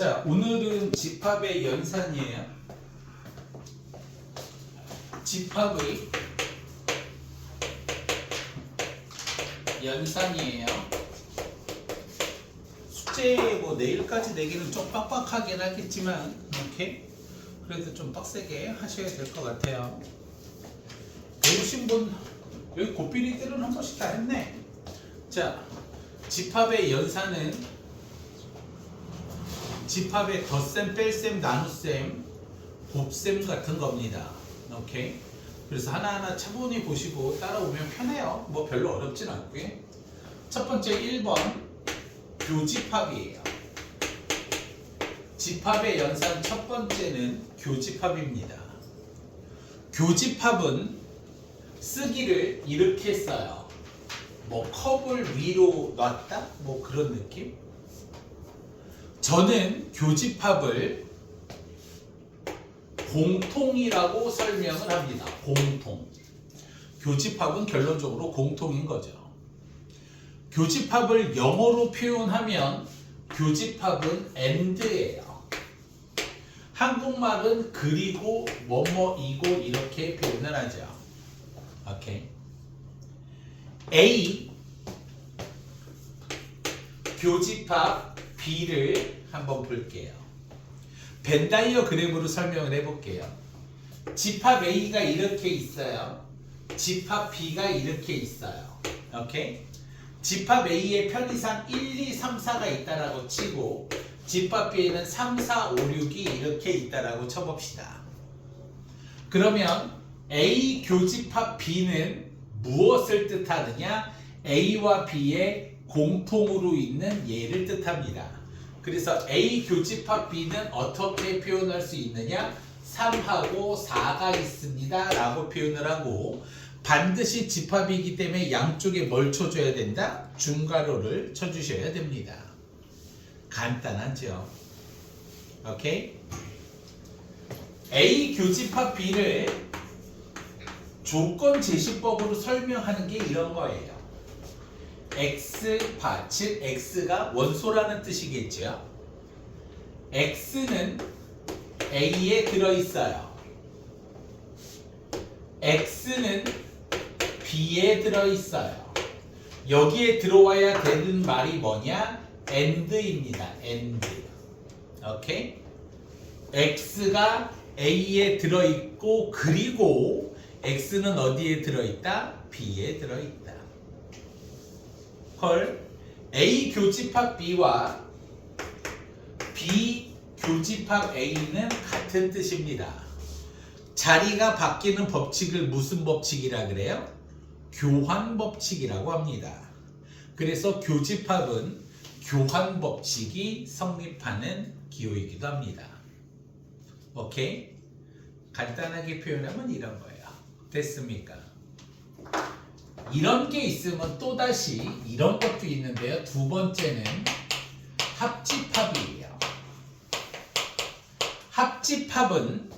자, 오늘은 집합의 연산이에요. 집합의 연산이에요. 숙제 뭐 내일까지 내기는 좀 빡빡하긴 하겠지만, 오케이? 그래도 좀 빡세게 하셔야 될 것 같아요. 배우신 분, 여기 고삐리들은 한 번씩 다 했네. 자, 집합의 연산은 집합의 덧셈, 뺄셈, 나눗셈, 곱셈 같은 겁니다. 오케이? 그래서 하나하나 차분히 보시고 따라오면 편해요. 뭐 별로 어렵진 않고요. 첫 번째 1번 교집합이에요. 집합의 연산 첫 번째는 교집합입니다. 교집합은 쓰기를 이렇게 써요. 뭐 컵을 위로 놨다? 뭐 그런 느낌? 저는 교집합을 공통이라고 설명을 합니다. 공통. 교집합은 결론적으로 공통인 거죠. 교집합을 영어로 표현하면 교집합은 and예요. 한국말은 그리고 뭐뭐이고 이렇게 표현을 하죠. 오케이. A 교집합 B를 한번 볼게요. 벤다이어그램으로 설명을 해볼게요. 집합 A가 이렇게 있어요. 집합 B가 이렇게 있어요. 오케이? 집합 A에 편의상 1, 2, 3, 4가 있다라고 치고 집합 B에는 3, 4, 5, 6이 이렇게 있다라고 쳐봅시다. 그러면 A 교집합 B는 무엇을 뜻하느냐? A와 B의 공통으로 있는 예를 뜻합니다. 그래서 A 교집합 B는 어떻게 표현할 수 있느냐? 3하고 4가 있습니다 라고 표현을 하고, 반드시 집합이기 때문에 양쪽에 뭘 쳐줘야 된다? 중괄호를 쳐주셔야 됩니다. 간단하죠? 오케이? A 교집합 B를 조건 제시법으로 설명하는 게 이런 거예요. X바, 즉 X가 원소라는 뜻이겠죠. X는 A에 들어있어요. X는 B에 들어있어요. 여기에 들어와야 되는 말이 뭐냐? AND입니다. AND. 오케이? X가 A에 들어있고, 그리고 X는 어디에 들어있다? B에 들어있다. 헐, A 교집합 B와 B 교집합 A는 같은 뜻입니다. 자리가 바뀌는 법칙을 무슨 법칙이라 그래요? 교환 법칙이라고 합니다. 그래서 교집합은 교환 법칙이 성립하는 기호이기도 합니다. 오케이? 간단하게 표현하면 이런 거예요. 됐습니까? 이런 게 있으면 또다시 이런 것도 있는데요. 두 번째는 합집합이에요. 합집합은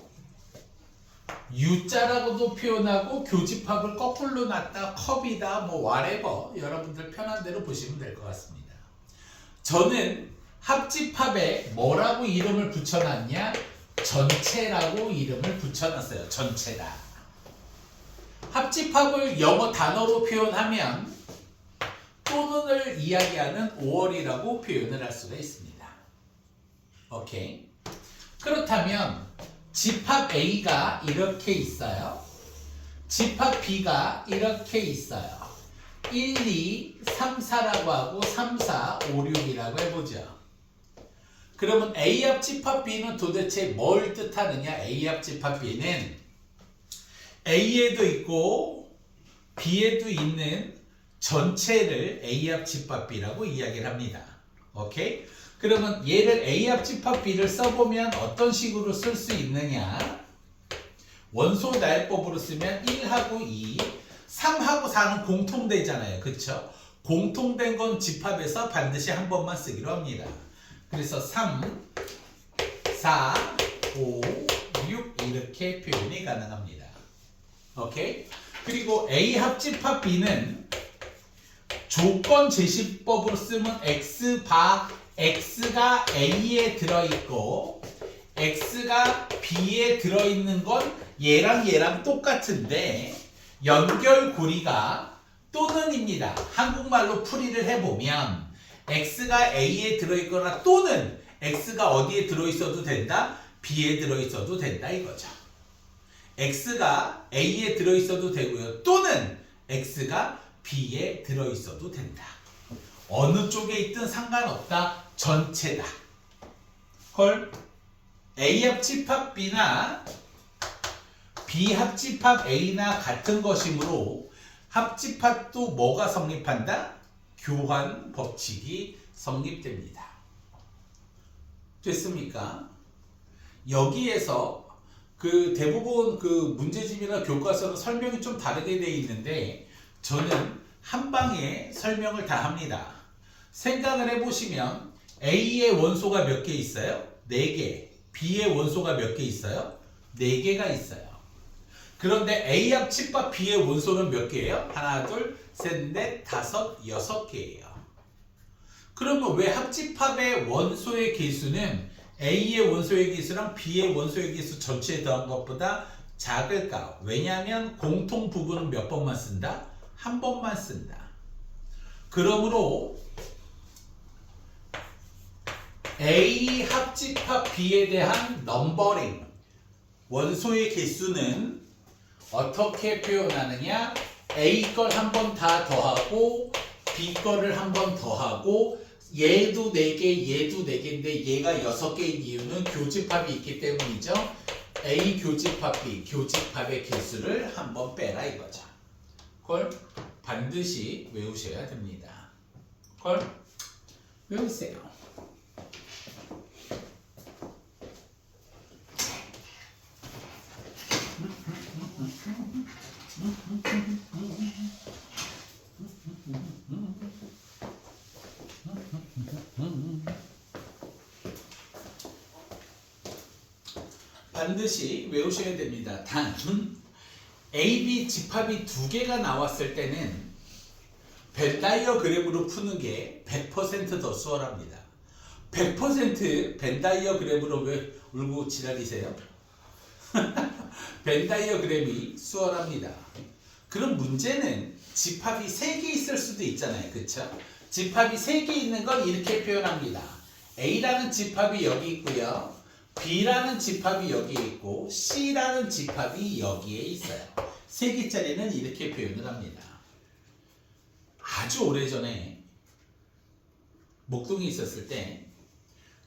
U자라고도 표현하고, 교집합을 거꾸로 놨다, 컵이다, 뭐 whatever 여러분들 편한 대로 보시면 될 것 같습니다. 저는 합집합에 뭐라고 이름을 붙여놨냐? 전체라고 이름을 붙여놨어요. 전체다. 합집합을 영어 단어로 표현하면 또는을 이야기하는 5월이라고 표현을 할 수가 있습니다. 오케이. 그렇다면 집합 A가 이렇게 있어요. 집합 B가 이렇게 있어요. 1, 2, 3, 4라고 하고 3, 4, 5, 6이라고 해보죠. 그러면 A 합집합 B는 도대체 뭘 뜻하느냐? A 합집합 B는 A에도 있고 B에도 있는 전체를 A합 집합 B라고 이야기를 합니다. 오케이? 그러면 얘를 A합 집합 B를 써보면 어떤 식으로 쓸 수 있느냐? 원소 나열법으로 쓰면 1하고 2, 3하고 4는 공통되잖아요. 그쵸? 공통된 건 집합에서 반드시 한 번만 쓰기로 합니다. 그래서 3, 4, 5, 6 이렇게 표현이 가능합니다. 오케이? 그리고 A 합집합 B는 조건 제시법으로 쓰면 X 바 x가 a에 들어있고 x가 b에 들어있는 건 얘랑 얘랑 똑같은데 연결고리가 또는입니다. 한국말로 풀이를 해보면 x가 a에 들어있거나 또는 x가 어디에 들어있어도 된다? b에 들어있어도 된다 이거죠. x가 a에 들어있어도 되고요. 또는 x가 b에 들어있어도 된다. 어느 쪽에 있든 상관없다. 전체다. 헐. A 합집합 B나 B 합집합 A나 같은 것이므로 합집합도 뭐가 성립한다? 교환 법칙이 성립됩니다. 됐습니까? 여기에서 그 대부분 그 문제집이나 교과서는 설명이 좀 다르게 되어 있는데 저는 한 방에 설명을 다 합니다. 생각을 해보시면 A의 원소가 몇 개 있어요? 4개. B의 원소가 몇 개 있어요? 4개가 있어요. 그런데 A 합집합 B의 원소는 몇 개예요? 하나, 둘, 셋, 넷, 다섯, 6개예요. 그러면 왜 합집합의 원소의 개수는 A의 원소의 개수랑 B의 원소의 개수 전체에 더한 것보다 작을까? 왜냐하면 공통 부분은 몇 번만 쓴다? 한 번만 쓴다. 그러므로 A 합집합 B에 대한 넘버링, 원소의 개수는 어떻게 표현하느냐? A 걸 한 번 다 더하고 B 거를 한 번 더하고 얘도 4개, 얘도 4개인데 얘가 6개인 이유는 교집합이 있기 때문이죠. A 교집합 B, 교집합의 개수를 한 번 빼라 이거죠. 그걸 반드시 외우셔야 됩니다. 그걸 외우세요. 반드시 외우셔야 됩니다. 단 A, B 집합이 2개가 나왔을 때는 벤 다이어그램으로 푸는 게 100% 더 수월합니다. 100% 벤 다이어그램으로 왜 울고 지랄이세요? 벤 다이어그램이 수월합니다. 그럼 문제는 집합이 3개 있을 수도 있잖아요. 그쵸? 집합이 3개 있는 건 이렇게 표현합니다. A라는 집합이 여기 있고요. B라는 집합이 여기 있고 C라는 집합이 여기에 있어요. 3개짜리는 이렇게 표현을 합니다. 아주 오래전에 목동에 있었을 때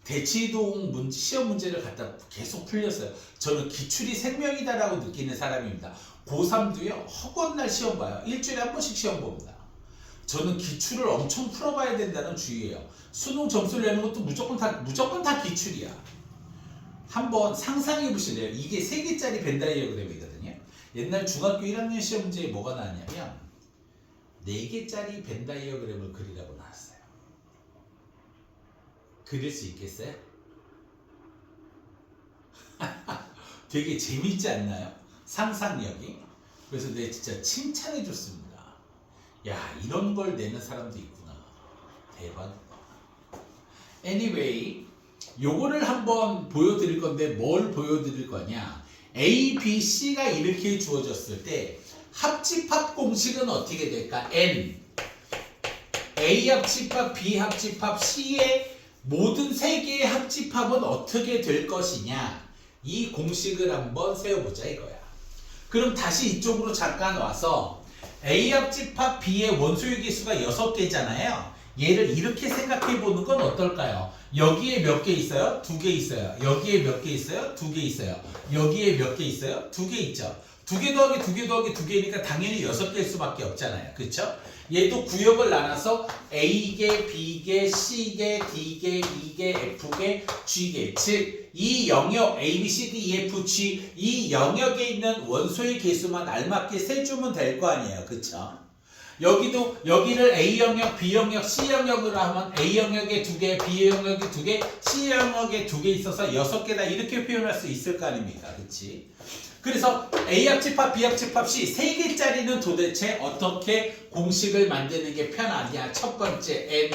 대치동 시험 문제를 갖다 계속 풀렸어요. 저는 기출이 생명이다라고 느끼는 사람입니다. 고3도요 허건날 시험 봐요. 일주일에 한 번씩 시험 봅니다. 저는 기출을 엄청 풀어봐야 된다는 주의예요. 수능 점수를 내는 것도 무조건 다 기출이야. 한번 상상해 보실래요? 이게 3개짜리 벤 다이어그램이거든요. 옛날 중학교 1학년 시험 문제에 뭐가 나왔냐면 4개짜리 벤 다이어그램을 그리라고 나왔어요. 그릴 수 있겠어요? 되게 재밌지 않나요? 상상력이. 그래서 내가 진짜 칭찬해 줬습니다. 야, 이런 걸 내는 사람도 있구나. 대박이다. Anyway, 요거를 한번 보여드릴 건데 뭘 보여드릴 거냐? A, B, C가 이렇게 주어졌을 때 합집합 공식은 어떻게 될까? N. A 합집합, B 합집합, C의 모든 3개의 합집합은 어떻게 될 것이냐? 이 공식을 한번 세워보자 이거야. 그럼 다시 이쪽으로 잠깐 와서 A 합집합 B의 원소의 개수가 6개잖아요. 얘를 이렇게 생각해 보는 건 어떨까요? 여기에 몇 개 있어요? 2개 있어요. 여기에 몇 개 있어요? 2개 있어요. 여기에 몇 개 있어요? 2개 있죠. 2개 더하기 2개 더하기 2개니까 당연히 6개일 수밖에 없잖아요. 그쵸? 얘도 구역을 나눠서 A개, B개, C개, D개, E개, F개, G개. 즉, 이 영역 A, B, C, D, E, F, G 이 영역에 있는 원소의 개수만 알맞게 세주면 될 거 아니에요. 그쵸? 여기도 여기를 A 영역, B 영역, C 영역으로 하면 A 영역에 2개, B 영역에 2개, C 영역에 2개 있어서 6개다 이렇게 표현할 수 있을 거 아닙니까? 그렇지? 그래서 A 합집합, B 합집합, C 3개짜리는 도대체 어떻게 공식을 만드는 게 편하냐? 첫 번째 N,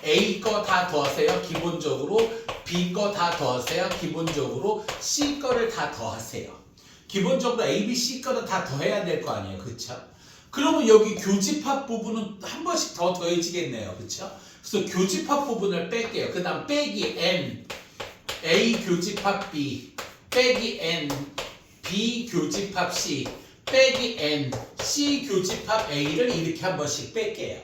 A 거 다 더하세요. 기본적으로 B 거 다 더하세요. 기본적으로 C 거를 다 더하세요. 기본적으로 A, B, C 거를 다 더해야 될 거 아니에요. 그쵸? 그러면 여기 교집합 부분은 한 번씩 더 더해지겠네요. 그쵸? 그래서 교집합 부분을 뺄게요. 그 다음 빼기 N, A 교집합 B, 빼기 N, B 교집합 C, 빼기 N, C 교집합 A를 이렇게 한 번씩 뺄게요.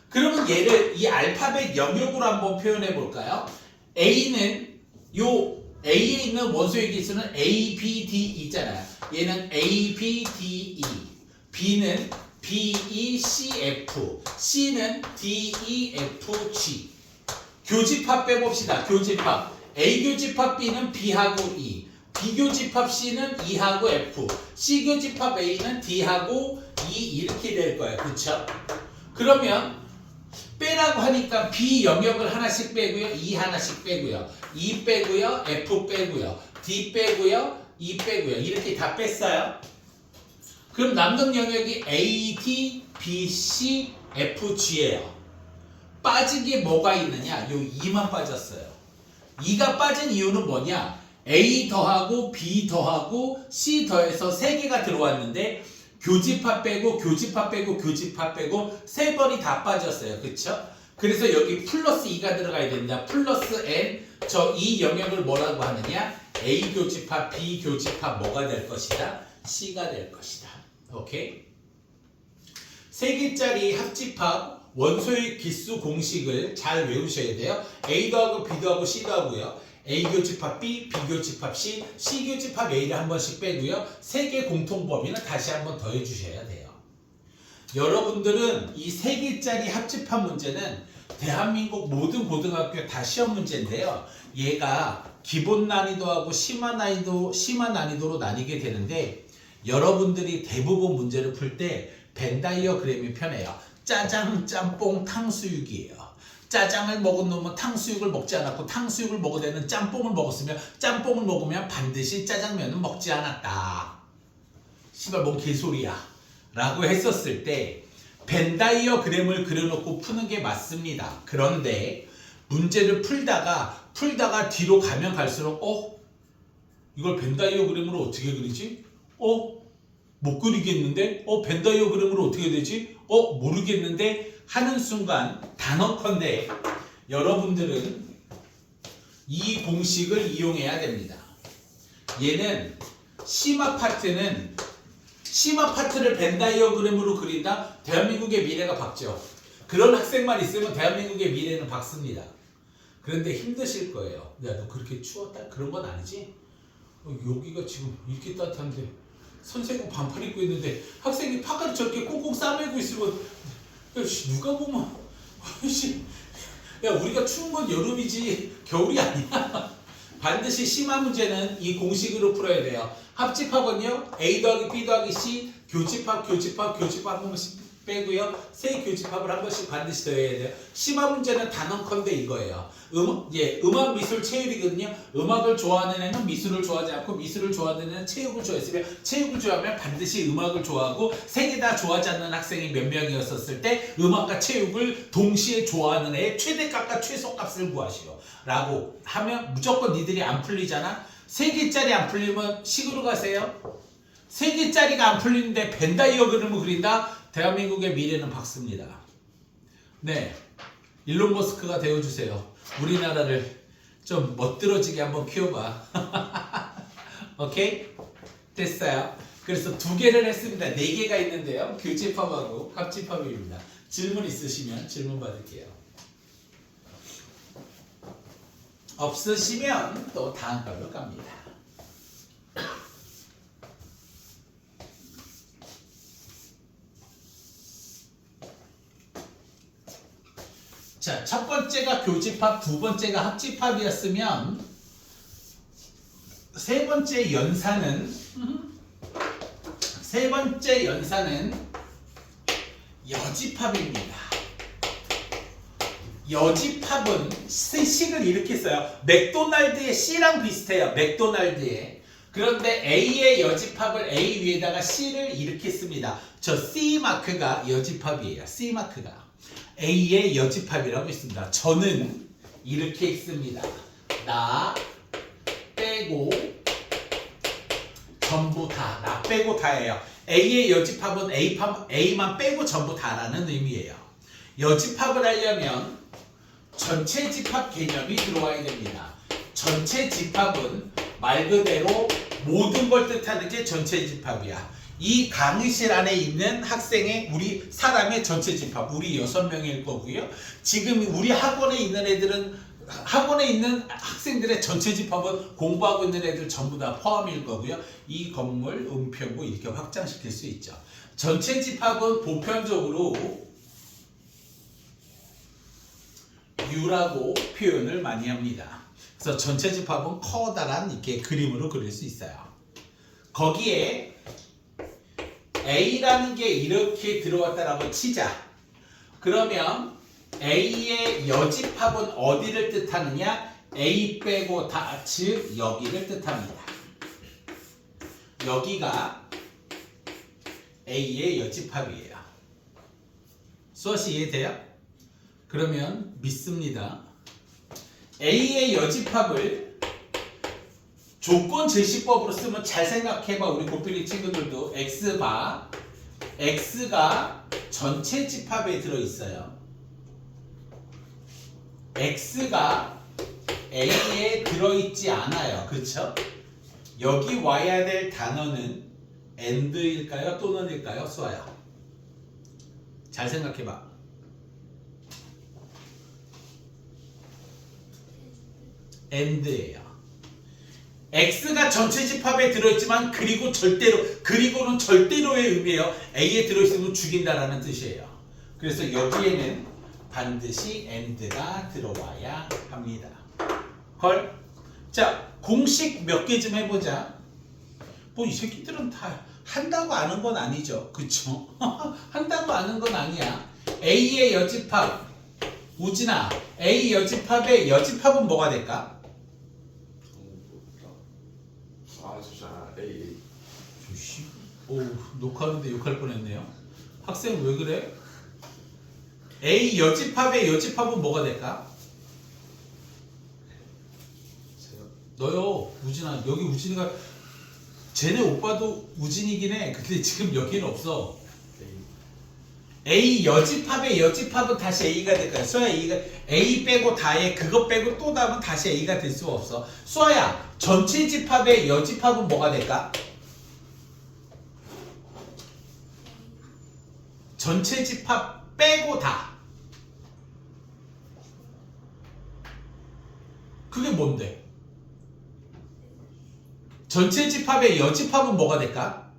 그러면 얘를 이 알파벳 영역으로 한번 표현해 볼까요? A는 요 A에 있는 원소의 기수는 A, B, D 있잖아요. 얘는 A, B, D, E. B는 B, E, C, F. C는 D, E, F, G. 교집합 빼봅시다. 교집합. A 교집합 B는 B하고 E. B 교집합 C는 E하고 F. C 교집합 A는 D하고 E 이렇게 될 거예요. 그쵸? 그러면 빼라고 하니까 B 영역을 하나씩 빼고요. E 하나씩 빼고요. E 빼고요. F 빼고요. D 빼고요. E 빼고요. 이렇게 다 뺐어요. 그럼 남는 영역이 A, D, B, C, F, G예요. 빠진 게 뭐가 있느냐? 요 2만 빠졌어요. 2가 빠진 이유는 뭐냐? A 더하고 B 더하고 C 더해서 3개가 들어왔는데 교집합 빼고 교집합 빼고 교집합 빼고 3번이 다 빠졌어요. 그쵸? 그래서 여기 플러스 2가 들어가야 된다. 플러스 N 저 이 영역을 뭐라고 하느냐? A 교집합, B 교집합 뭐가 될 것이다? C가 될 것이다. 오케이? 3개짜리 합집합 원소의 기수 공식을 잘 외우셔야 돼요. A도 하고 B도 하고 C도 하고요. A 교집합 B, B 교집합 C, C 교집합 A를 한 번씩 빼고요. 3개 공통 범위는 다시 한 번 더 해주셔야 돼요. 여러분들은 이 3개짜리 합집합 문제는 대한민국 모든 고등학교 다 시험 문제인데요. 얘가 기본 난이도하고 심화 난이도로 나뉘게 되는데 여러분들이 대부분 문제를 풀 때 벤다이어그램이 편해요. 짜장, 짬뽕, 탕수육이에요. 짜장을 먹은 놈은 탕수육을 먹지 않았고 탕수육을 먹은 애는 짬뽕을 먹었으며 짬뽕을 먹으면 반드시 짜장면은 먹지 않았다. 씨발 뭔 개소리야 라고 했었을 때 벤다이어그램을 그려놓고 푸는 게 맞습니다. 그런데 문제를 풀다가 뒤로 가면 갈수록 이걸 벤다이어그램으로 어떻게 그리지? 못 그리겠는데? 벤다이어그램으로 어떻게 되지? 모르겠는데? 하는 순간 단언컨대 여러분들은 이 공식을 이용해야 됩니다. 얘는 심화 파트를 벤다이어그램으로 그린다? 대한민국의 미래가 밝죠. 그런 학생만 있으면 대한민국의 미래는 밝습니다. 그런데 힘드실 거예요. 야, 너 그렇게 추웠다? 그런 건 아니지? 여기가 지금 이렇게 따뜻한데 선생님 반팔 입고 있는데 학생이 파카를 저렇게 꽁꽁 싸매고 있으면 야, 누가 보면 야, 우리가 추운 건 여름이지 겨울이 아니야. 반드시 심화 문제는 이 공식으로 풀어야 돼요. 합집합은요 A 더하기 B 더하기 C 교집합 한 번씩 빼고요. 세 교집합을 한 번씩 반드시 더해야 돼요. 심화 문제는 단언컨대 이거예요. 음악 미술 체육이거든요. 음악을 좋아하는 애는 미술을 좋아하지 않고 미술을 좋아하는 애는 체육을 좋아했으며 체육을 좋아하면 반드시 음악을 좋아하고 세 개 다 좋아하지 않는 학생이 몇 명이었었을 때 음악과 체육을 동시에 좋아하는 애의 최대값과 최소값을 구하시오 라고 하면 무조건 니들이 안 풀리잖아. 3개짜리 안 풀리면 식으로 가세요. 3개짜리가 안 풀리는데 벤다이어그램을 그린다? 대한민국의 미래는 밝습니다. 네, 일론 머스크가 되어주세요. 우리나라를 좀 멋들어지게 한번 키워봐. 오케이? 됐어요. 그래서 2개를 했습니다. 4개가 있는데요. 교집합하고 합집합입니다. 질문 있으시면 질문 받을게요. 없으시면 또 다음 걸로 갑니다. 자, 첫 번째가 교집합, 두 번째가 합집합이었으면 세 번째 연산은 여집합입니다. 여집합은 식을 이렇게 써요. 맥도날드의 C랑 비슷해요. 맥도날드의. 그런데 A의 여집합을 A 위에다가 C를 이렇게 씁니다. 저 C 마크가 여집합이에요. C 마크가 A의 여집합이라고 있습니다. 저는 이렇게 읽습니다. 나 빼고 전부 다. 나 빼고 다예요. A의 여집합은 A만 빼고 전부 다라는 의미예요. 여집합을 하려면 전체 집합 개념이 들어와야 됩니다. 전체 집합은 말 그대로 모든 걸 뜻하는 게 전체 집합이야. 이 강의실 안에 있는 학생의 우리 사람의 전체 집합, 우리 6명일 거고요. 지금 우리 학원에 있는 애들은 학원에 있는 학생들의 전체 집합은 공부하고 있는 애들 전부 다 포함일 거고요. 이 건물, 은평구 이렇게 확장시킬 수 있죠. 전체 집합은 보편적으로 U라고 표현을 많이 합니다. 그래서 전체 집합은 커다란 이렇게 그림으로 그릴 수 있어요. 거기에 A라는 게 이렇게 들어왔다라고 치자. 그러면 A의 여집합은 어디를 뜻하느냐? A 빼고 다, 즉 여기를 뜻합니다. 여기가 A의 여집합이에요. 수엇이 이해돼요? 그러면 믿습니다. A의 여집합을 조건 제시법으로 쓰면 잘 생각해봐. 우리 고필이 친구들도 X가 전체 집합에 들어있어요. X가 A에 들어있지 않아요. 그렇죠? 여기 와야 될 단어는 AND일까요? 또는일까요? 수아야. 잘 생각해봐. AND예요. X가 전체 집합에 들어있지만 그리고는 절대로의 의미예요. A에 들어있으면 죽인다라는 뜻이에요. 그래서 여기에는 반드시 AND가 들어와야 합니다. 헐. 자, 공식 몇 개 좀 해보자. 뭐 이 새끼들은 다 한다고 아는 건 아니죠. 그쵸? 한다고 아는 건 아니야. A의 여집합. 우진아, A 여집합의 여집합은 뭐가 될까? A. 조씨. 오, 녹화하는데 욕할 뻔했네요. 학생 왜 그래? A 여집합의 여집합은 뭐가 될까? 너요, 우진아. 여기 우진이가 쟤네 오빠도 우진이긴 해. 근데 지금 여기는 없어. A 여집합의 여집합은 다시 A가 될까요? 수아야, A 빼고 다에 그거 빼고 또 다면 다시 A가 될 수가 없어. 수아야, 전체 집합의 여집합은 뭐가 될까? 전체 집합 빼고 다. 그게 뭔데? 전체 집합의 여집합은 뭐가 될까?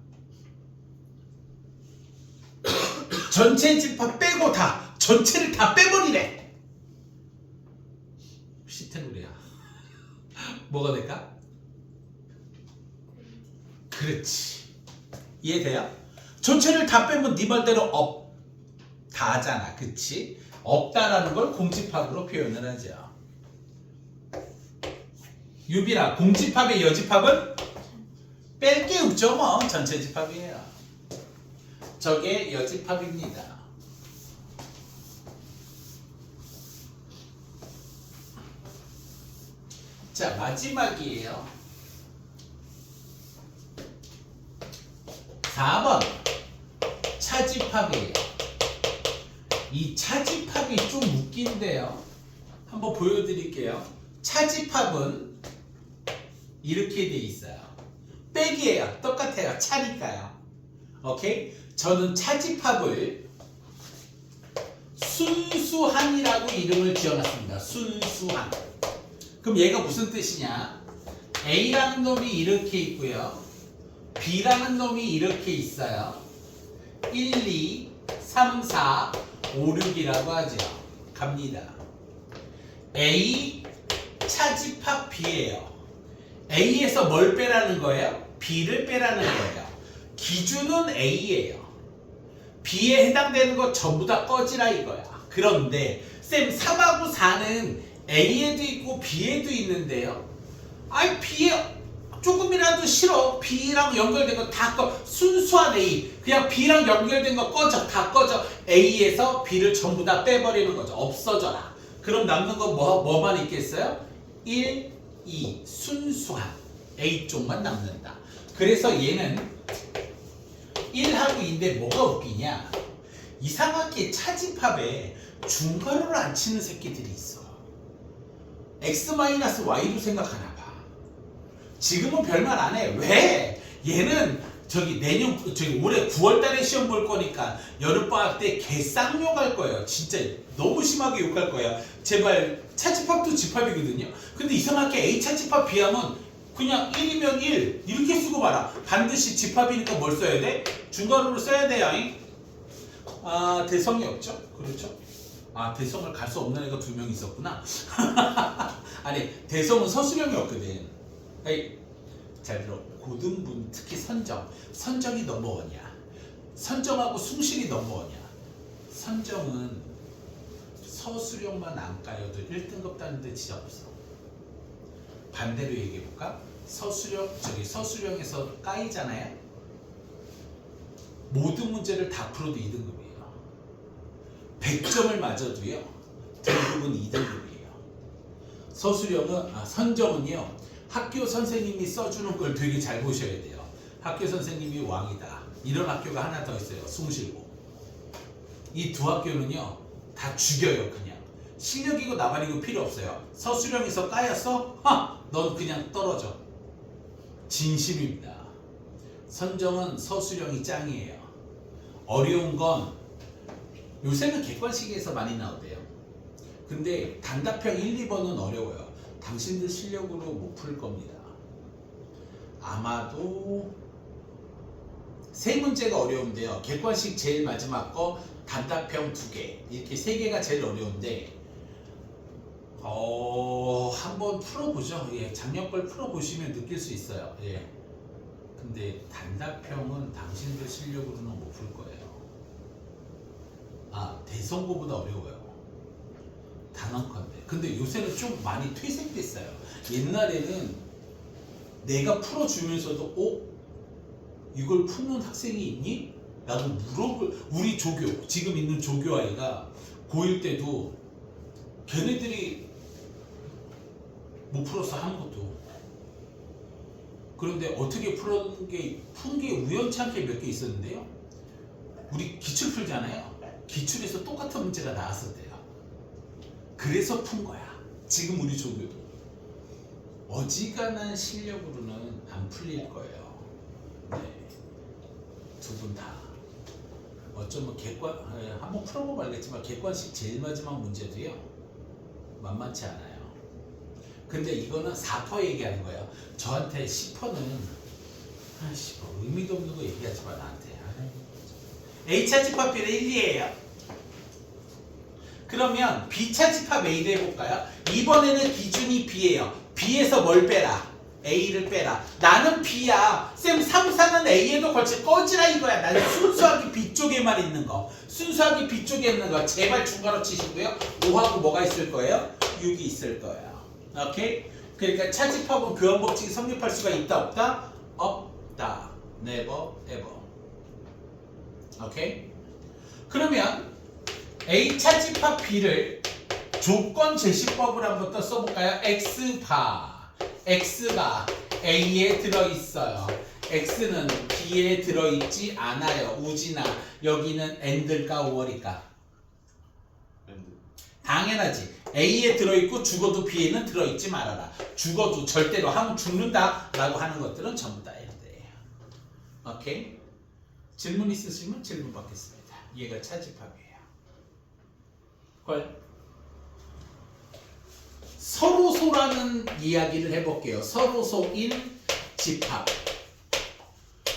전체 집합 빼고 다. 전체를 다 빼버리래. 시테누리야. 뭐가 될까? 그렇지. 이해돼요? 전체를 다 빼면 네 말대로 없다잖아. 그치? 없다라는 걸 공집합으로 표현을 하죠. 유빈아, 공집합의 여집합은 뺄 게 없죠. 뭐 전체 집합이에요. 저게 여집합입니다. 자, 마지막이에요. 4번 차집합이에요. 이 차집합이 좀 웃긴데요. 한번 보여드릴게요. 차집합은 이렇게 돼 있어요. 빼기예요. 똑같아요. 차니까요. 오케이? 저는 차집합을 순수한이라고 이름을 지어놨습니다. 순수한. 그럼 얘가 무슨 뜻이냐? A라는 놈이 이렇게 있고요. B라는 놈이 이렇게 있어요. 1, 2, 3, 4, 5, 6이라고 하죠. 갑니다. A 차집합 B예요. A에서 뭘 빼라는 거예요? B를 빼라는 거예요. 기준은 A예요. B에 해당되는 거 전부 다 꺼지라 이거야. 그런데 쌤 3하고 4는 A에도 있고 B에도 있는데요. 아이 B에 조금이라도 싫어. B랑 연결된 거 다 꺼. 순수한 A. 그냥 B랑 연결된 거 꺼져. 다 꺼져. A에서 B를 전부 다 빼버리는 거죠. 없어져라. 그럼 남는 거 뭐만 있겠어요? 1, 2. 순수한 A 쪽만 남는다. 그래서 얘는 1하고 2인데 뭐가 웃기냐? 이상하게 차집합에 중괄호를 안 치는 새끼들이 있어. X-Y로 생각하나 봐. 지금은 별말 안 해. 왜? 얘는 저기 올해 9월달에 시험 볼 거니까 여름방학 때 개쌍욕 할 거예요. 진짜 너무 심하게 욕할 거야. 제발 차집합도 집합이거든요. 근데 이상하게 A 차집합 B하면 그냥 1이면 1 이렇게 쓰고 말아. 반드시 집합이니까 뭘 써야 돼? 중괄호를 써야 돼요. 아 대성이 없죠? 그렇죠? 아 대성을 갈 수 없는 애가 2명 있었구나. 아니 대성은 서술형이 없거든. 에이, 잘 들어. 고등분 특히 선정이 넘버원이야. 선정하고 숭실이 넘버원이야. 선정은 서술형만 안 까여도 1등급 따는데 진짜 없어. 반대로 얘기해볼까? 서술형에서 까이잖아요. 모든 문제를 다 풀어도 2등급이에요. 100점을 맞아도요 등급은 2등급이에요. 선정은요 학교 선생님이 써주는 걸 되게 잘 보셔야 돼요. 학교 선생님이 왕이다. 이런 학교가 하나 더 있어요. 숭실고. 이 두 학교는요 다 죽여요. 그냥 실력이고 나발이고 필요 없어요. 서술형에서 까였어? 넌 그냥 떨어져. 진심입니다. 선정은 서술형이 짱이에요. 어려운 건 요새는 객관식에서 많이 나오대요. 근데 단답형 1, 2번은 어려워요. 당신들 실력으로 못 풀 겁니다. 아마도 세 문제가 어려운데요. 객관식 제일 마지막 거, 단답형 2개 이렇게 3개가 제일 어려운데 한번 풀어보죠. 예, 작년 걸 풀어보시면 느낄 수 있어요. 예. 근데 단답형은 당신들 실력으로는 못 풀 거예요. 대성고보다 어려워요. 단언컨대. 근데 요새는 좀 많이 퇴색됐어요. 옛날에는 내가 풀어주면서도 이걸 푸는 학생이 있니? 라고 우리 조교, 지금 있는 조교 아이가 고1 때도 걔네들이 못 풀었어 아무것도. 그런데 어떻게 푼 게 우연치 않게 몇 개 있었는데요. 우리 기출 풀잖아요. 기출에서 똑같은 문제가 나왔었대요. 그래서 푼 거야. 지금 우리 조교도 어지간한 실력으로는 안 풀릴 거예요. 네. 두 분 다 어쩌면 한번 풀어보면 알겠지만 객관식 제일 마지막 문제도요 만만치 않아요. 근데 이거는 4% 얘기하는 거예요. 저한테 10%는 의미도 없는 거 얘기하지 마 나한테. A차 집합 B는 1, 2예요. 그러면 B차 집합 A를 해볼까요? 이번에는 기준이 B예요. B에서 뭘 빼라? A를 빼라. 나는 B야. 쌤 3, 4는 A에도 걸쳐 꺼지라 이거야. 나는 순수하게 B 쪽에만 있는 거. 순수하게 B 쪽에 있는 거. 제발 중괄호 치시고요. 5하고 뭐가 있을 거예요? 6이 있을 거예요. 오케이? 그러니까 차집합은 교환 법칙이 성립할 수가 있다 없다? 없다. Never ever. 오케이? 그러면 A 차집합 B를 조건 제시법을 한번 더 써볼까요? X바 A에 들어있어요. X는 B에 들어있지 않아요. 우진아 여기는 N들까 5월일까? 당연하지. A에 들어있고 죽어도 B에는 들어있지 말아라. 죽어도 절대로 하면 죽는다 라고 하는 것들은 전부 다 N들이에요. 오케이? 질문 있으시면 질문 받겠습니다. 얘가 차집합이에요. 서로소라는 이야기를 해볼게요. 서로소인 집합.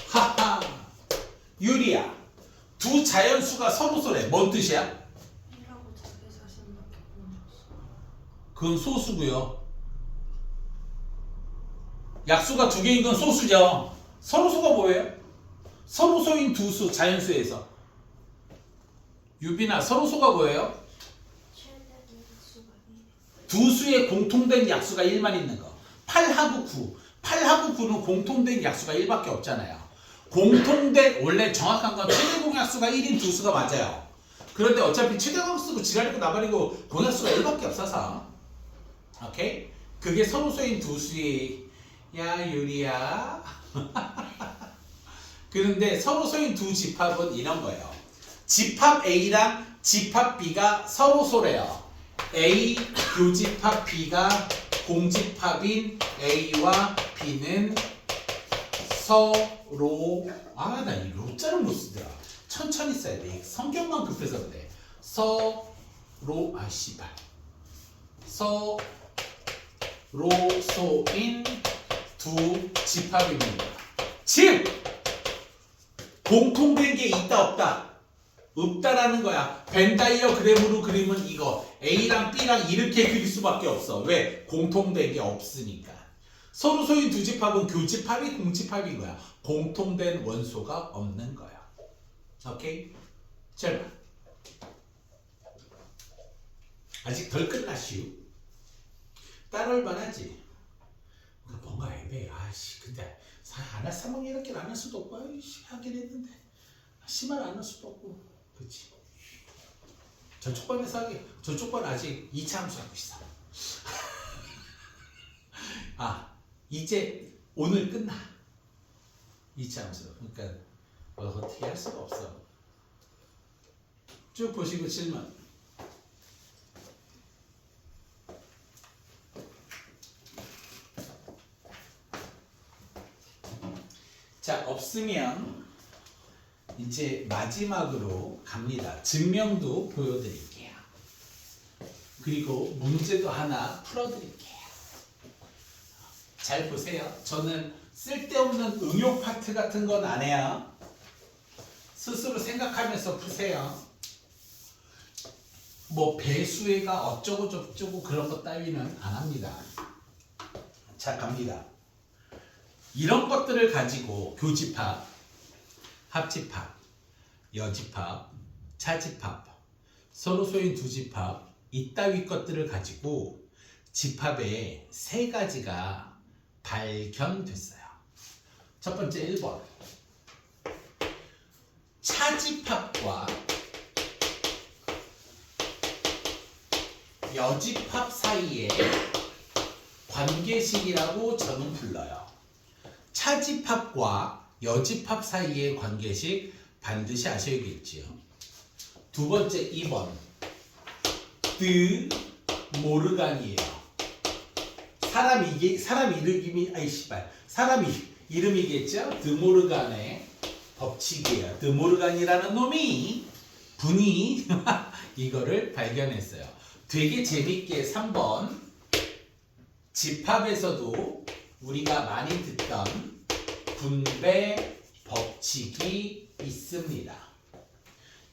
하하. 유리야. 두 자연수가 서로소래. 뭔 뜻이야? 1하고 자기 자신밖에 못 줬어. 그건 소수고요. 약수가 2개인 건 소수죠. 서로소가 뭐예요? 서로소인 두 수, 자연수에서 유빈아, 서로소가 뭐예요? 최대 수가 1. 두 수의 공통된 약수가 1만 있는 거. 8하고 9. 8하고 9는 공통된 약수가 1밖에 없잖아요. 공통된, 원래 정확한 건 최대 공약수가 1인 두 수가 맞아요. 그런데 어차피 최대 공약수고 지랄이고 나발이고 공약수가 1밖에 없어서. 오케이? 그게 서로소인 두 수의, 야, 유리야. 그런데 서로소인 두 집합은 이런 거예요. 집합 A랑 집합 B가 서로소래요. A 교집합 B가 공집합인 A와 B는 서로 나 이 로자를 못 쓰더라. 천천히 써야 돼. 성경만 급해서 그래. 서로 씨발 서로소인 두 집합입니다. 즉 공통된 게 있다 없다? 없다라는 거야. 벤 다이어그램으로 그리면 이거 A랑 B랑 이렇게 그릴 수밖에 없어. 왜? 공통된 게 없으니까. 서로소인 두 집합은 교집합이 공집합인 거야. 공통된 원소가 없는 거야. 오케이? 잘 봐. 아직 덜 끝났슈. 따라올만 하지. 뭔가 애매해. 근데 안 할 사망이 이렇게 안 할 수도 없고 하긴 했는데 심할 안 할 수도 없고. 그렇지. 저쪽 반에서 하게. 저쪽 반 아직 2차 함수 하고 있어. 이제 오늘 끝나. 2차 함수. 그러니까 어떻게 할 수가 없어. 쭉 보시고 질문. 자, 없으면 이제 마지막으로 갑니다. 증명도 보여드릴게요. 그리고 문제도 하나 풀어드릴게요. 잘 보세요. 저는 쓸데없는 응용 파트 같은 건 안 해요. 스스로 생각하면서 푸세요. 뭐 배수회가 어쩌고 저쩌고 그런 것 따위는 안 합니다. 자, 갑니다. 이런 것들을 가지고 교집합, 합집합, 여집합, 차집합, 서로소인 두 집합 이따위 것들을 가지고 집합의 세 가지가 발견됐어요. 첫 번째 1번. 차집합과 여집합 사이의 관계식이라고 저는 불러요. 차집합과 여집합 사이의 관계식 반드시 아셔야겠지요. 두 번째 2번. 드 모르간이에요. 사람 이름이겠죠? 드모르간의 법칙이에요. 드모르간이라는 놈이 분이 이거를 발견했어요. 되게 재밌게 3번 집합에서도 우리가 많이 듣던 분배 법칙이 있습니다.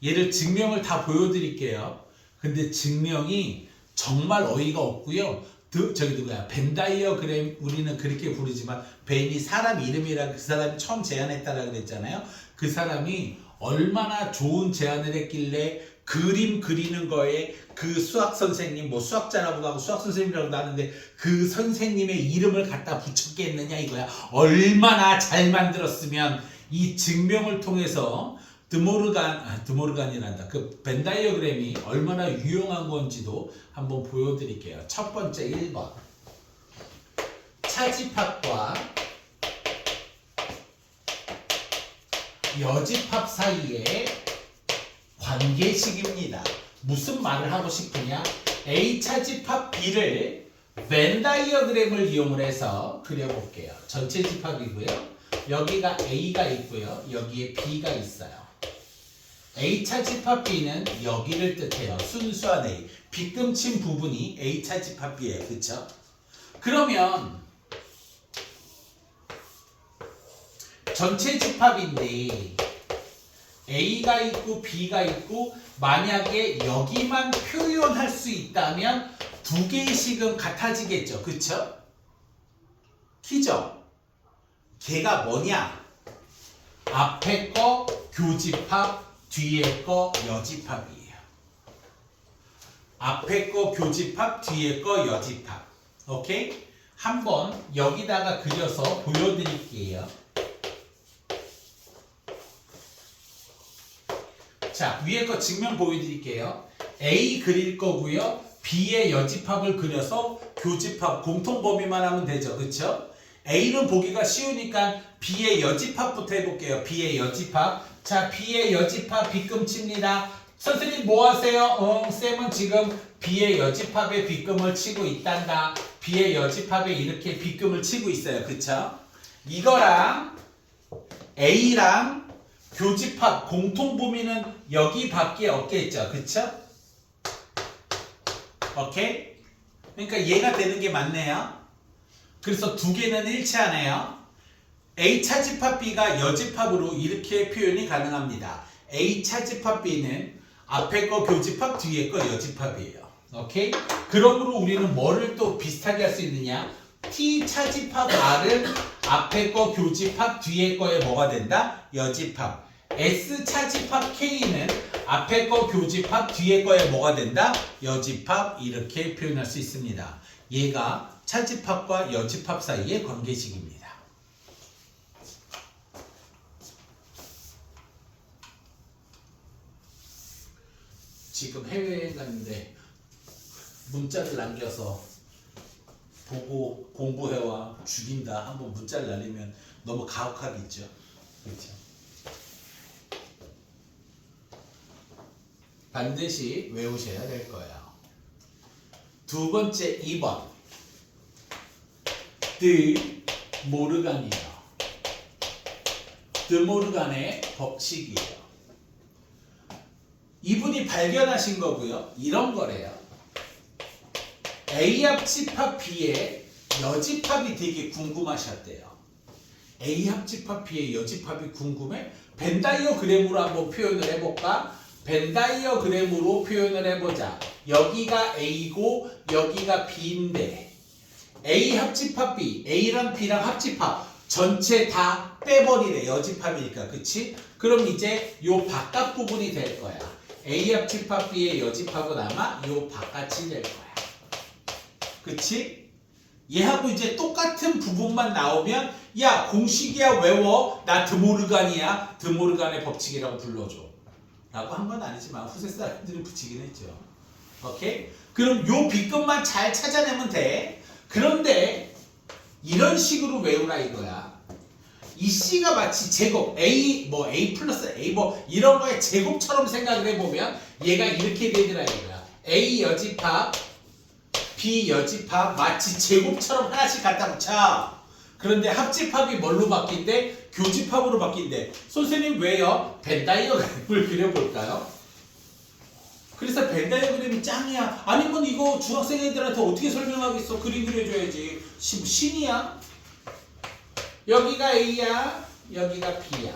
얘를 증명을 다 보여드릴게요. 근데 증명이 정말 어이가 없고요. 저기 누구야? 벤 다이어그램 우리는 그렇게 부르지만 벤이 사람 이름이라 그 사람이 처음 제안했다라 그랬잖아요. 그 사람이 얼마나 좋은 제안을 했길래 그림 그리는 거에 그 수학 선생님 뭐 수학자라고도 하고 수학 선생님이라고도 하는데 그 선생님의 이름을 갖다 붙였겠느냐 이거야. 얼마나 잘 만들었으면 이 증명을 통해서 드모르간이란다. 그 벤 다이어그램이 얼마나 유용한 건지도 한번 보여드릴게요. 첫 번째 1번. 차집합과 여집합 사이의 관계식입니다. 무슨 말을 하고 싶으냐? A 차집합 B를 벤 다이어그램을 이용을 해서 그려볼게요. 전체 집합이고요. 여기가 A가 있고요. 여기에 B가 있어요. A차 집합 B는 여기를 뜻해요. 순수한 A. 빗금친 부분이 A차 집합 B예요. 그쵸? 그러면 전체 집합인데 A가 있고 B가 있고 만약에 여기만 표현할 수 있다면 두 개의 식은 같아지겠죠. 그쵸? 키죠? 걔가 뭐냐? 앞에 거 교집합, 뒤에 거 여집합이에요. 앞에 거 교집합, 뒤에 거 여집합. 오케이? 한번 여기다가 그려서 보여드릴게요. 자, 위에 거 증명 보여드릴게요. A 그릴 거고요. B의 여집합을 그려서 교집합 공통 범위만 하면 되죠. 그쵸? A는 보기가 쉬우니까 B의 여집합부터 해볼게요. B의 여집합. 자, B의 여집합 빗금 칩니다. 선생님 뭐 하세요? 쌤은 지금 B의 여집합에 빗금을 치고 있단다. B의 여집합에 이렇게 빗금을 치고 있어요. 그쵸? 이거랑 A랑 교집합 공통 범위는 여기밖에 없겠죠. 그쵸? 오케이? 그러니까 얘가 되는 게 맞네요. 그래서 두 개는 일치하네요. A 차집합 B가 여집합으로 이렇게 표현이 가능합니다. A 차집합 B는 앞에 거 교집합, 뒤에 거 여집합이에요. 오케이? 그러므로 우리는 뭐를 또 비슷하게 할 수 있느냐? T 차집합 R은 앞에 거 교집합, 뒤에 거에 뭐가 된다? 여집합. S 차집합 K는 앞에 거 교집합, 뒤에 거에 뭐가 된다? 여집합. 이렇게 표현할 수 있습니다. 얘가 차집합과 여집합 사이의 관계식입니다. 지금 해외여행 갔는데 문자를 남겨서 보고 공부해와 죽인다 한번 문자를 날리면 너무 가혹하겠죠. 그렇죠? 반드시 외우셔야 될 거예요. 두 번째 2번 드 모르간이에요. 드 모르간의 법칙이에요. 이분이 발견하신 거고요. 이런 거래요. A 합집합 B의 여집합이 되게 궁금하셨대요. A 합집합 B의 여집합이 궁금해? 벤 다이어그램으로 한번 표현을 해볼까? 벤 다이어그램으로 표현을 해보자. 여기가 A고 여기가 B인데 A 합집합 B, A랑 B랑 합집합 전체 다 빼버리래. 여집합이니까. 그치? 그럼 이제 요 바깥 부분이 될 거야. A 합집합 B의 여집합은 아마 요 바깥이 될 거야. 그치? 얘하고 이제 똑같은 부분만 나오면 야 공식이야 외워. 나 드모르간이야. 드모르간의 법칙이라고 불러줘. 라고 한 건 아니지만 후세 사람들이 붙이긴 했죠. 오케이? 그럼 요 빗금만 잘 찾아내면 돼. 그런데 이런 식으로 외우라 이거야. 이 C가 마치 제곱 A 뭐 A 플러스 A 뭐 이런 거의 제곱처럼 생각을 해보면 얘가 이렇게 되더라 이거야. A 여집합 B 여집합 마치 제곱처럼 하나씩 갖다 붙여. 그런데 합집합이 뭘로 바뀐대? 교집합으로 바뀐대. 선생님 왜요? 벤 다이어그램을 그려볼까요? 그래서 벤 다이어그램이 짱이야. 아니면 이거 중학생 애들한테 어떻게 설명하겠어? 그림 그려줘야지. 신이야? 여기가 A야, 여기가 B야.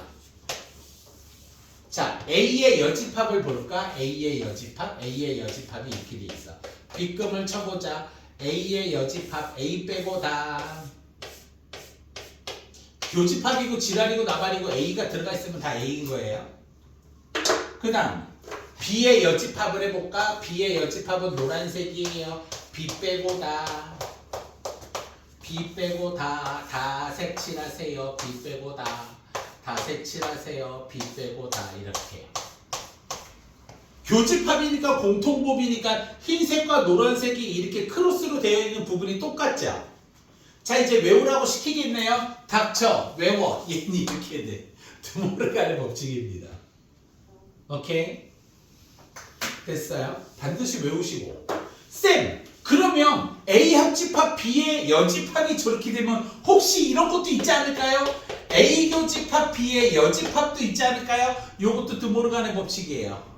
자, A의 여집합을 볼까? A의 여집합, A의 여집합이 이렇게 돼 있어. 빗금을 쳐보자. A의 여집합, A 빼고 다. 교집합이고 지랄이고 나발이고 A가 들어가 있으면 다 A인 거예요. 그 다음 B의 여집합을 해볼까? B의 여집합은 노란색이에요. B 빼고 다. B 빼고 다 색칠하세요. B 빼고 다 색칠하세요. B 빼고 다 이렇게. 교집합이니까 공통법이니까 흰색과 노란색이 이렇게 크로스로 되어 있는 부분이 똑같죠? 자 이제 외우라고 시키겠네요. 닥쳐 외워. 얘는 이렇게 돼. 드모르간의 법칙입니다. 오케이? 됐어요? 반드시 외우시고. 쌤! 그러면 A 합집합 B의 여집합이 저렇게 되면 혹시 이런 것도 있지 않을까요? A 교집합 B의 여집합도 있지 않을까요? 요것도 드모르간의 법칙이에요.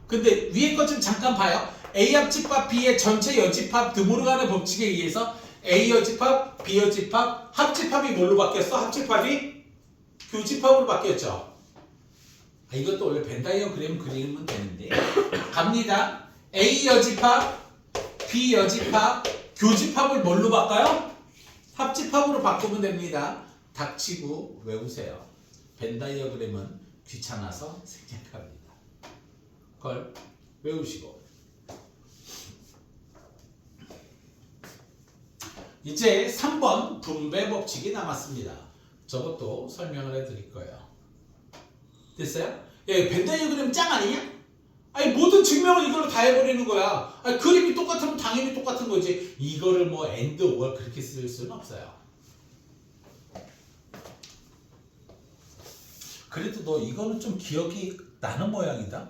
근데 위에 것 좀 잠깐 봐요. A 합집합 B의 전체 여집합 드모르간의 법칙에 의해서 A 여집합, B 여집합, 합집합이 뭘로 바뀌었어? 합집합이 교집합으로 바뀌었죠. 이것도 원래 벤 다이어그램 그리면 되는데 갑니다. A 여집합, B 여집합, 교집합을 뭘로 바꿔요? 합집합으로 바꾸면 됩니다. 닥치고 외우세요. 벤 다이어그램은 귀찮아서 생략합니다. 그걸 외우시고 이제 3번 분배 법칙이 남았습니다. 저것도 설명을 해드릴 거예요. 됐어요? 예, 벤 다이어그램 짱 아니냐? 아니 모든 증명을 이걸로 다 해버리는 거야. 아니, 그림이 똑같으면 당연히 똑같은 거지. 이거를 뭐 and or 그렇게 쓸 수는 없어요. 그래도 너 이거는 좀 기억이 나는 모양이다.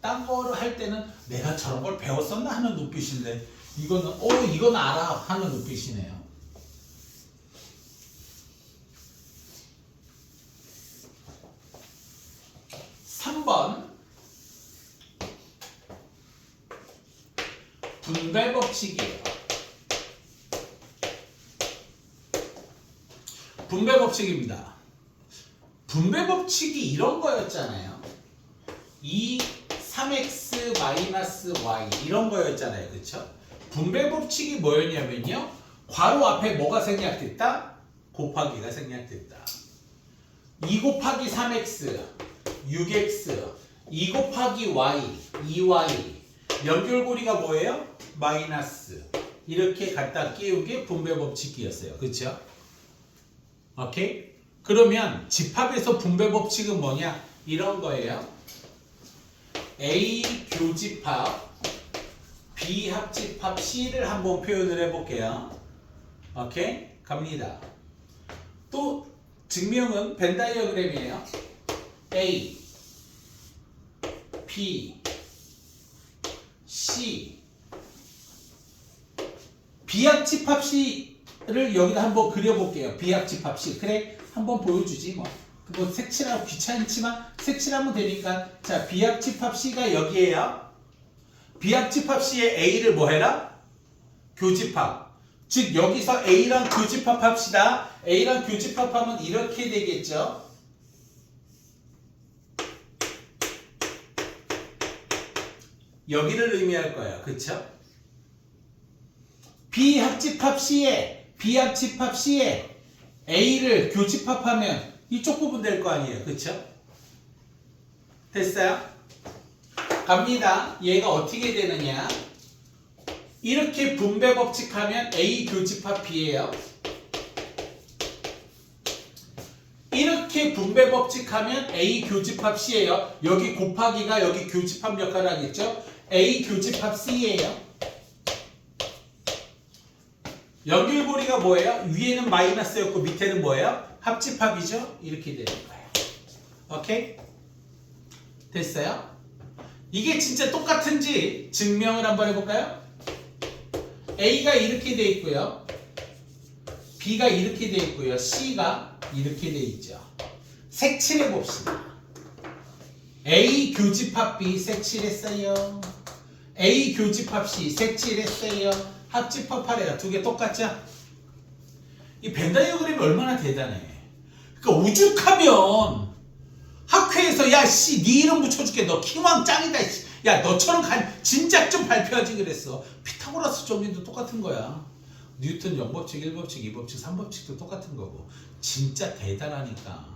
딴 거를 할 때는 내가 저런 걸 배웠었나 하는 눈빛인데 이거는 이건 알아 하는 눈빛이네요. (3번) 분배 법칙이에요. 분배 법칙입니다. 분배 법칙이 이런 거였잖아요. 3x y 이런 거였잖아요. 그쵸? 분배 법칙이 뭐였냐면요. 괄호 앞에 뭐가 생략됐다? 곱하기가 생략됐다. 2 곱하기 3x 6x 2 곱하기 y 2y 연결고리가 뭐예요? 마이너스 이렇게 갖다 끼우기 분배 법칙이었어요. 그쵸? 오케이? 그러면 집합에서 분배 법칙은 뭐냐? 이런 거예요. A 교집합 B 합집합 C를 한번 표현을 해볼게요. 오케이? 갑니다. 또 증명은 벤 다이어그램이에요. A B C 비합집합 C를 여기다 한번 그려볼게요. 비합집합 C. 그래 한번 보여주지 뭐. 뭐 색칠하고 귀찮지만 색칠하면 되니까. 자, 비합집합 C가 여기에요. 비합집합 C의 A를 뭐 해라? 교집합. 즉 여기서 A랑 교집합합시다. A랑 교집합하면 이렇게 되겠죠. 여기를 의미할 거예요. 그쵸? 비합집합 C에 A를 교집합하면 이쪽 부분 될 거 아니에요. 그쵸? 됐어요? 갑니다. 얘가 어떻게 되느냐? 이렇게 분배 법칙하면 A 교집합 B예요. 이렇게 분배 법칙하면 A 교집합 C예요. 여기 곱하기가 여기 교집합 역할을 하겠죠? A 교집합 C예요. 연결고리가 뭐예요? 위에는 마이너스였고 밑에는 뭐예요? 합집합이죠? 이렇게 되는 거예요. 오케이? 됐어요? 이게 진짜 똑같은지 증명을 한번 해볼까요? A가 이렇게 돼 있고요. B가 이렇게 돼 있고요. C가 이렇게 돼 있죠. 색칠해 봅시다. A 교집합 B 색칠했어요. A 교집합 C 색칠했어요. 합집합하래요. 두 개 똑같죠? 이 벤 다이어그램이 얼마나 대단해. 그러니까 오죽하면 학회에서 야 씨 네 이름 붙여줄게. 너 킹왕 짱이다. 야 너처럼 진작 좀 발표하지 그랬어. 피타고라스 정리도 똑같은 거야. 뉴턴 0법칙, 1법칙, 2법칙, 3법칙도 똑같은 거고. 진짜 대단하니까.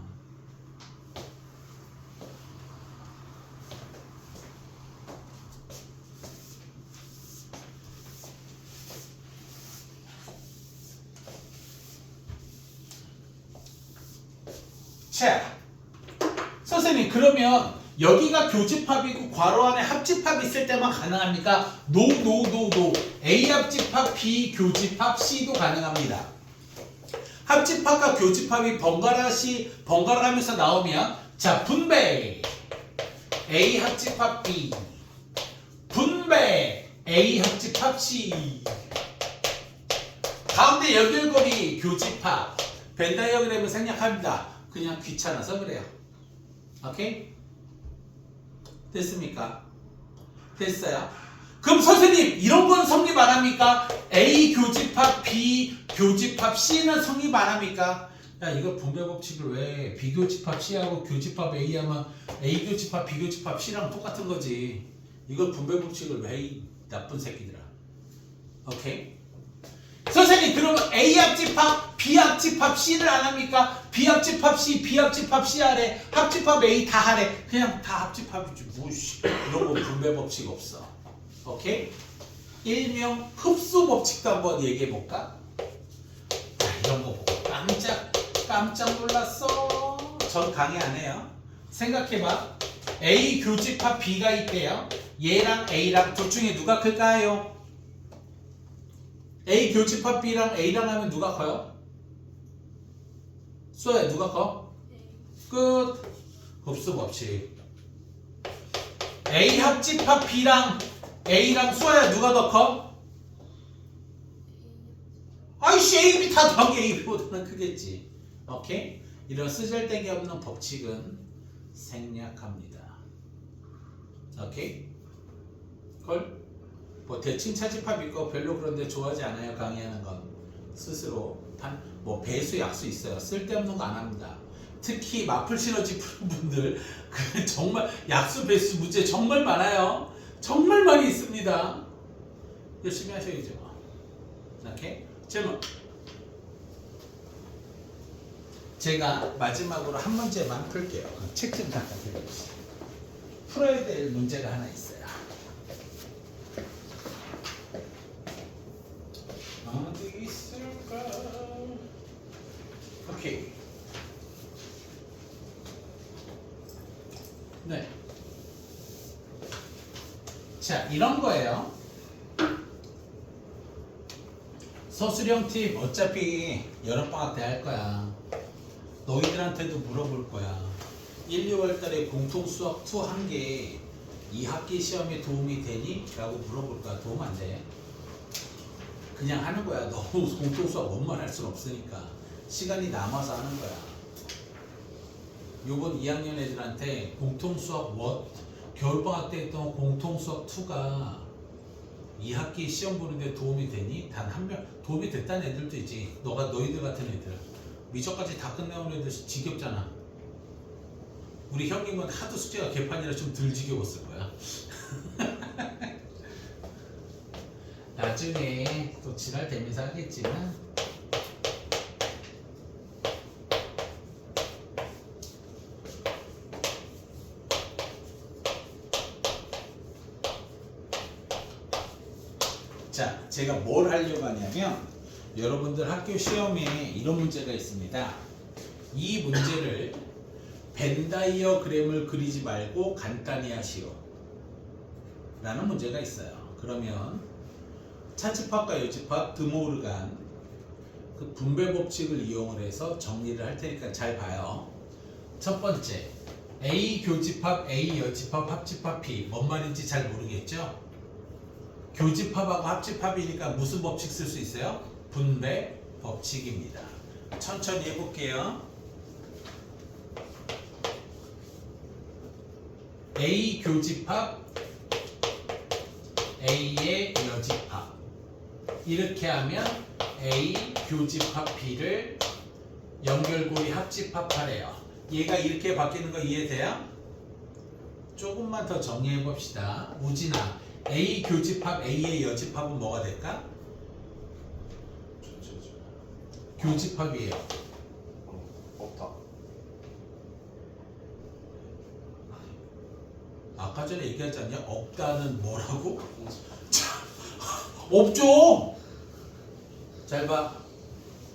자, 선생님 그러면 여기가 교집합이고 괄호 안에 합집합이 있을 때만 가능합니까? No. A 합집합, B 교집합, C도 가능합니다. 합집합과 교집합이 번갈아가면서 나오면 자 분배 A 합집합 B 분배 A 합집합 C 가운데 연결고리 교집합 벤 다이어그램을 생략합니다. 그냥 귀찮아서 그래요. 오케이? 됐습니까? 됐어요? 그럼 선생님 이런 건 성립 안 합니까? A 교집합 B 교집합 C는 성립 안 합니까? 야 이거 분배 법칙을 왜 비교집합 C하고 교집합 A 하면 A 교집합 B 교집합 C랑 똑같은 거지. 이걸 분배 법칙을 왜 이 나쁜 새끼들아. 오케이? 선생님 그러면 A 합집합 B 합집합 C를 안 합니까? B 합집합 C B 합집합 C 하래. 합집합 A 다 하래. 그냥 다 합집합이지. 뭐씨 이런 거 분배 법칙 없어. 오케이? 일명 흡수 법칙도 한번 얘기해 볼까? 이런 거 보고 깜짝 놀랐어. 전 강의 안 해요. 생각해봐. A 교집합 B가 있대요. 얘랑 A랑 둘 중에 누가 클까요? A 교집합 B랑 A랑 하면 누가 커요? 수아야 누가 커? 끝. 흡수 법칙. A 합집합 B랑 A랑 수아야 누가 더 커? 아이씨 A, B 다 더하기 A보다는 크겠지. 오케이? 이런 쓰잘데기 없는 법칙은 생략합니다. 오케이? 걸? 뭐 대칭 차집합 있고 별로 그런데 좋아하지 않아요. 강의하는 건 스스로 뭐 배수 약수 있어요. 쓸데없는 거 안 합니다. 특히 마플 시너지 푸는 분들 정말 약수 배수 문제 정말 많아요. 정말 많이 있습니다. 열심히 하셔야죠. 오케이? 질문. 제가 마지막으로 한 문제만 풀게요. 책 좀 잠깐 들려주세요. 풀어야 될 문제가 하나 있어요. 어디 있을까? 오케이. 네. 자, 이런 거예요. 서술형 팀 어차피 여름방학 때 할 거야. 너희들한테도 물어볼 거야. 1, 2월 달에 공통수학 2 한 게 이 학기 시험에 도움이 되니? 라고 물어볼 거야. 도움 안 돼. 그냥 하는 거야. 너무 공통수학 원만 할 수는 없으니까. 시간이 남아서 하는 거야. 요번 2학년 애들한테 공통수학 겨울방학 때 했던 공통수학 2가 이 학기 시험 보는데 도움이 되니? 단 한 명 도움이 됐다는 애들도 있지. 너희들 같은 애들 미적까지 다 끝내온 애들 지겹잖아. 우리 형님은 하도 숙제가 개판이라 좀 덜 지겨웠을 거야. 나중에 또 지랄 되면서 하겠지만 자, 제가 뭘 하려고 하냐면 여러분들 학교 시험에 이런 문제가 있습니다. 이 문제를 벤 다이어그램을 그리지 말고 간단히 하시오 라는 문제가 있어요. 그러면 차집합과 여집합 드모르간 그 분배 법칙을 이용을 해서 정리를 할 테니까 잘 봐요. 첫 번째, A 교집합, A 여집합, 합집합 P 뭔 말인지 잘 모르겠죠? 교집합하고 합집합이니까 무슨 법칙 쓸 수 있어요? 분배 법칙입니다. 천천히 해볼게요. A 교집합, A의 여집합 이렇게 하면 A 교집합 B를 연결고리 합집합하래요. 얘가 이렇게 바뀌는 거 이해돼요? 조금만 더 정리해 봅시다. 우진아, A 교집합 A의 여집합은 뭐가 될까? 교집합이에요. 없다. 아까 전에 얘기하지 않냐? 없다는 뭐라고? 없죠. 잘 봐.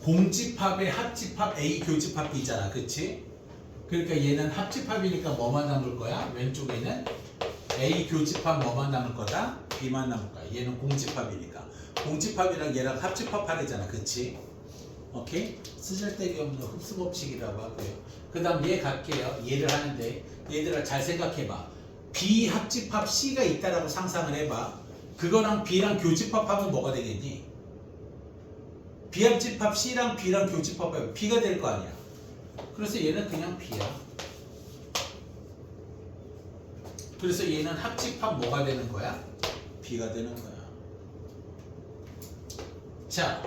공집합의 합집합 A 교집합 B잖아, 그렇지? 그러니까 얘는 합집합이니까 뭐만 남을 거야? 왼쪽에는 A 교집합 뭐만 남을 거다? B만 남을 거야. 얘는 공집합이니까. 공집합이랑 얘랑 합집합 하래잖아, 그렇지? 오케이? 쓰잘데기 없는 흡수 법칙이라고 하고요. 그 다음 얘 갈게요. 얘를 하는데 얘들아 잘 생각해봐. B 합집합 C가 있다라고 상상을 해봐. 그거랑 B랑 교집합하면 뭐가 되겠니? B 합집합 C랑 B랑 교집합하면 B가 될 거 아니야. 그래서 얘는 그냥 B야. 그래서 얘는 합집합 뭐가 되는 거야? B가 되는 거야. 자,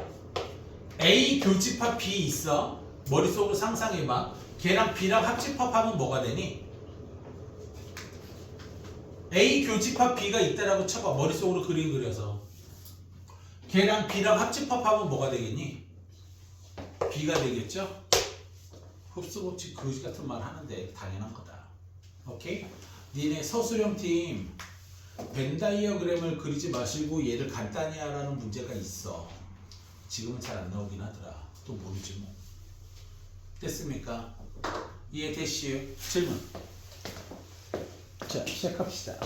A 교집합 B 있어. 머릿속으로 상상해봐. 걔랑 B랑 합집합하면 뭐가 되니? A 교집합 B가 있다라고 쳐봐. 머릿속으로 그림 그려서. 걔랑 B랑 합집합하면 뭐가 되겠니? B가 되겠죠? 흡수법칙 거지 같은 말 하는데 당연한 거다. 오케이? 니네 서술형 팀 벤 다이어그램을 그리지 마시고 얘를 간단히 하라는 문제가 있어. 지금은 잘 안 나오긴 하더라. 또 모르지 뭐. 됐습니까? 이해되시요? 질문. 자, 시작합시다.